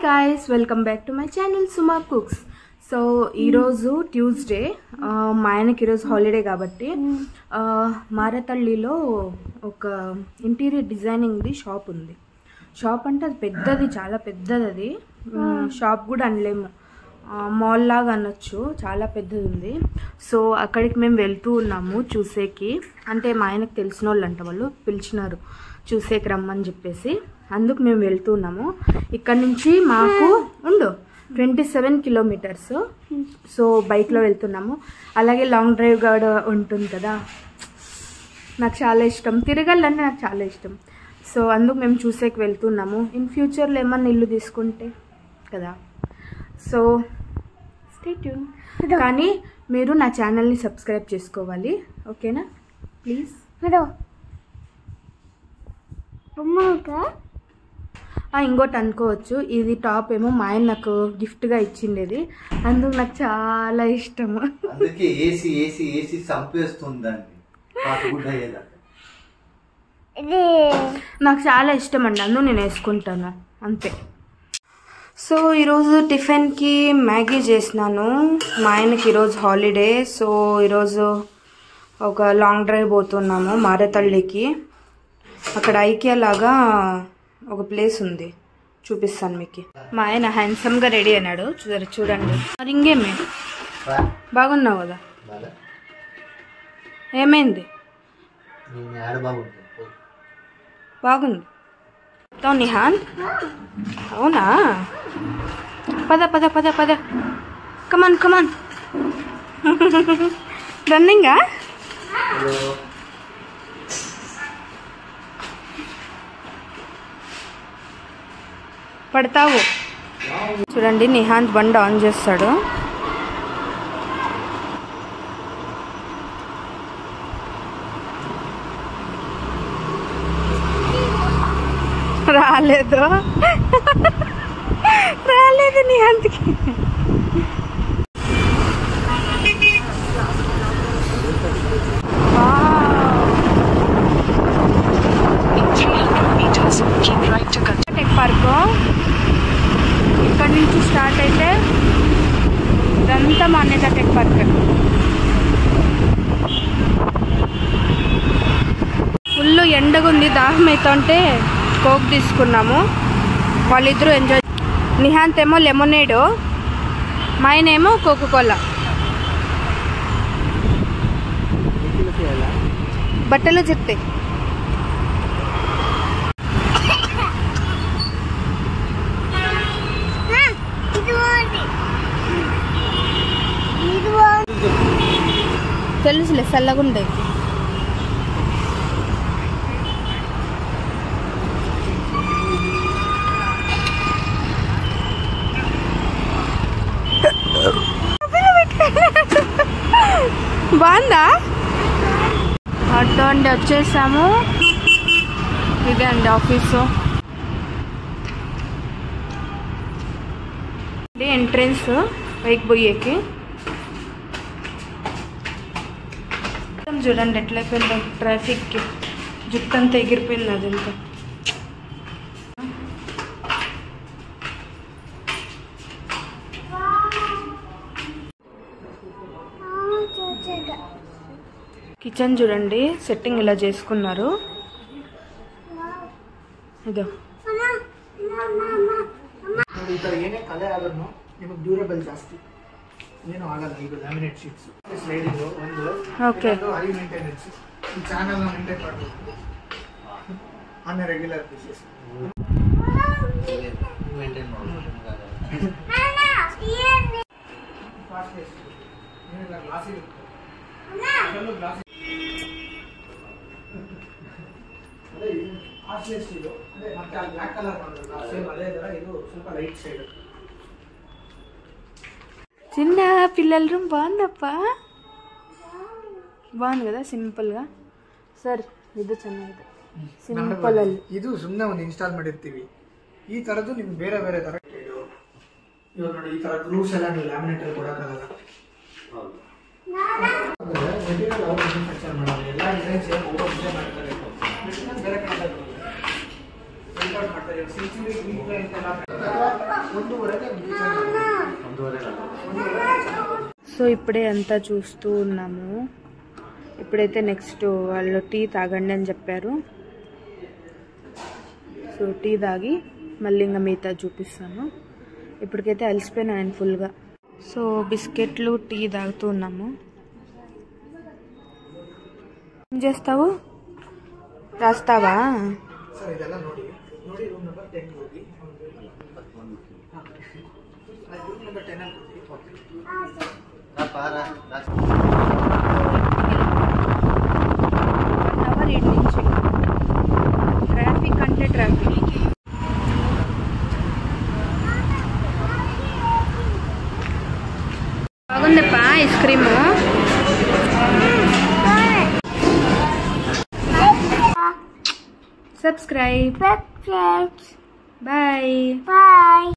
guys, welcome back to my channel Suma Cooks. So ఈరోజు Tuesday మా ఆయనకి ఈరోజు హాలిడే కాబట్టి మారతల్లిలో ఒక ఇంటీరియర్ డిజైనింగ్ది షాప్ ఉంది. షాప్ అంటే అది పెద్దది, చాలా పెద్దది. అది షాప్ కూడా అనలేము, మాల్ లాగా అనొచ్చు, చాలా పెద్దది ఉంది. సో అక్కడికి మేము వెళ్తూ ఉన్నాము చూసేకి. అంటే మా ఆయనకు తెలిసిన వాళ్ళు అంట, వాళ్ళు పిలిచినారు చూసేకి రమ్మని చెప్పేసి, అందుకు మేము వెళ్తూ ఉన్నాము. ఇక్కడ నుంచి మాకు 27 కిలోమీటర్స్. సో బైక్లో వెళ్తున్నాము. అలాగే లాంగ్ డ్రైవ్ కూడా ఉంటుంది కదా, నాకు చాలా ఇష్టం, తిరగాలంటే నాకు చాలా ఇష్టం. సో అందుకు మేము చూసేకి వెళ్తున్నాము. ఇన్ ఫ్యూచర్లో ఏమన్నా ఇల్లు తీసుకుంటే కదా. So stay tune. కానీ మీరు నా ఛానల్ని సబ్స్క్రైబ్ చేసుకోవాలి, ఓకేనా? ప్లీజ్. ఇంకోటి అనుకోవచ్చు, ఇది టాప్ ఏమో మా ఆయన నాకు గిఫ్ట్గా ఇచ్చిండేది, అందుకు నాకు చాలా ఇష్టము. అందుకే ఏసీ ఏసీ ఏసీ చంపేస్తుందండి. నాకు చాలా ఇష్టం అండి, అందుకు నేను వేసుకుంటాను అంతే. సో ఈరోజు టిఫిన్కి మ్యాగీ చేసినాను. మా ఆయనకి ఈరోజు హాలిడే. సో ఈరోజు ఒక లాంగ్ డ్రైవ్ పోతున్నాము మారేతల్లికి. అక్కడ ఐకియా లాగా ఒక ప్లేస్ ఉంది, చూపిస్తాను మీకు. మా ఆయన హ్యాండ్సమ్గా రెడీ అన్నాడు, చూడండి. మరి ఇంకేమే, బాగున్నావు కదా? ఏమైంది? బాగుంది నిహాన్. అవునా? పద పద పద పద, కమాన్ కమాన్. రన్నింగా? పడతావు. చూడండి, నిహాంత్ బండి ఆన్ చేస్తాడు. రాలేదు రాలేదు నిహాంత్కి. టెక్ పార్క్ ఇక్కడ నుంచి స్టార్ట్ అయితే ఇదంతా మాన్యత టెక్ పార్క్. ఫుల్ ఎండగా ఉంది, దాహం అవుతుంటే కోక్ తీసుకున్నాము. వాళ్ళిద్దరూ ఎంజాయ్. నిహాంత్ ఏమో లెమనేడ్, మా ఆయన ఏమో కోకోకోలా. బట్టలు చెప్తే తెలుసులే, చల్లగా ఉండేది. బాగుందా? ఆటో అండి వచ్చేసాము. ఇదే అండి ఆఫీసు. ఇది ఎంట్రెన్స్ పైకి పోయేకి. చూడండి ఎట్లా అయిపోయిందో ట్రాఫిక్కి, జుట్టంతా ఎగిరిపోయింది అదంతా. కిచెన్ చూడండి, సెట్టింగ్ ఇలా చేసుకున్నారు. ಇದು ಈ ತರ ಏನೇ ಕಲೆ ಆದ್ರೂ ನಿಮಗೆ ಡ್ಯೂರಬಲ್ ಜಾಸ್ತಿ ಏನು ಆಗಲ್ಲ. ಈಗ ಲ್ಯಾಮಿನೇಟ್ ಶೀಟ್ಸ್ ಸ್ಲೈಡಿಂಗ್ ಒಂದು ಓಕೆ, ಹೈ ಮೇಂಟೆನೆನ್ಸ್. ಈ ಚಾನೆಲ್ ನ ಮೇಂಟೈನ್ ಮಾಡಬೇಕು ಆನ್ ರೆಗ್ಯುಲರ್ ಬೇಸಿಸ್. ಮೇಂಟೈನ್ ಮಾಡಬೇಕು. ಫಾಸ್ಟೆಸ್ಟ್ ಏನೆಲ್ಲ ಗ್ಲಾಸ್ ಇರುತ್ತೆ, ಅದರಲ್ಲೂ ಗ್ಲಾಸ್. ಅದೇ ಫಾಸ್ಟೆಸ್ಟ್ ಇದು. ಅದೇ ಮತ್ತೆ ಆ ಬ್ಲಾಕ್ ಕಲರ್ ಮಾಡೋದು ಸೇಮ್ ಅದೇ ತರ. ಇದು ಸ್ವಲ್ಪ ಲೈಟ್ ಶೇಡ್. చిన్న పిల్లల రూమ్ బాగుందప్ప, బాగుంది కదా సింపుల్గా. ಸರ್ ಇದು ಚೆನ್ನಾಗಿದೆ, ಸಿಂಪಲ್ ಅಲ್ಲಿ. ಇದು ಸುಮ್ಮನೆ ಒಂದು ಇನ್ಸ್ಟಾಲ್ ಮಾಡಿರ್ತೀವಿ. ಈ ತರದ್ದು ನಿಮ್ಗೆ ಬೇರೆ ಬೇರೆ ತರ ಇವಾಗ ನೋಡಿ, ಈ ತರ ಗ್ಲೂಸ್ ಎಲ್ಲ ನೀವು ಲ್ಯಾಮಿನೇಟ್ ಅಲ್ಲಿ ಕೊಡೋಕ್ಕಾಗಲ್ಲ. ಮೆಟೀರಿಯಲ್ ಅವ್ರು ಮ್ಯಾನುಫ್ಯಾಕ್ಚರ್ ಮಾಡೋದು ಎಲ್ಲ ಡಿಸೈನ್ಸ್ ಒಬ್ಬರು ಡಿಸೈನ್ ಮಾಡ್ತಾರೆ, ಬೇರೆ ಕಡೆ ಮಾಡ್ತಾರೆ. సో ఇప్పుడే అంతా చూస్తూ ఉన్నాము. ఇప్పుడైతే నెక్స్ట్ వాళ్ళు టీ తాగండి అని చెప్పారు. సో టీ తాగి మళ్ళీ ఇంకా మిగతా చూపిస్తాను. ఇప్పటికైతే అలసిపోయినా నేను ఫుల్గా. సో బిస్కెట్లు టీ తాగుతూ ఉన్నాము. ఏం చేస్తావు? రాస్తావా? ಸರ್ ಇದೆಲ್ಲ ನೋಡಿ ನೋಡಿ ರೂಮ್ ನಂಬರ್ 10 ಹೋಗಿ ರೂಮ್ ನಂಬರ್ 10 ಅಲ್ಲಿ ట్రాఫిక్ అంటే ట్రాఫిక్. బాగుందప్ప ఐస్ క్రీము. Subscribe. Bye. Bye.